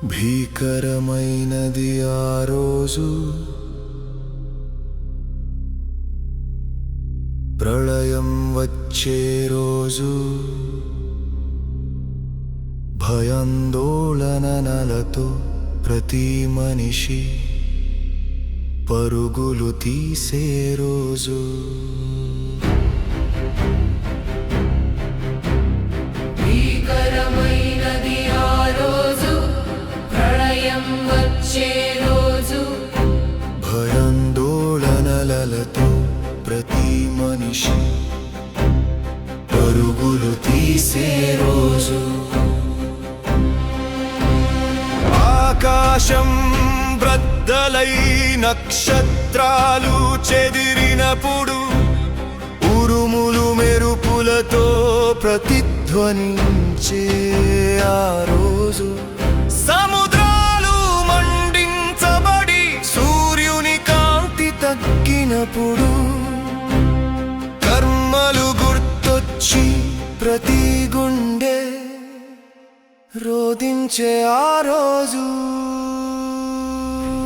భీకరమైనది ఆ రోజు, ప్రళయం వచ్చే రోజు, భయాందోళనలతో ప్రతి మనిషి పరుగులు తీసే రోజు. భీకరమైనది ఆ రోజు, ప్రళయం వచ్చే రోజు, భయాందోళనలతో ప్రతి మనిషి పరుగులు తీసే రోజు. ఆకాశం బ్రద్దలై నక్షత్రాలు చెదిరినప్పుడు, ఉరుములు మెరుపులతో ప్రతిధ్వనించే ఆ రోజు, సముద్రాలు మండించబడి సూర్యుని కాంతి తగ్గినప్పుడు, కర్మలు గుర్తొచ్చి ప్రతి గుండె రోదించే ఆ రోజు.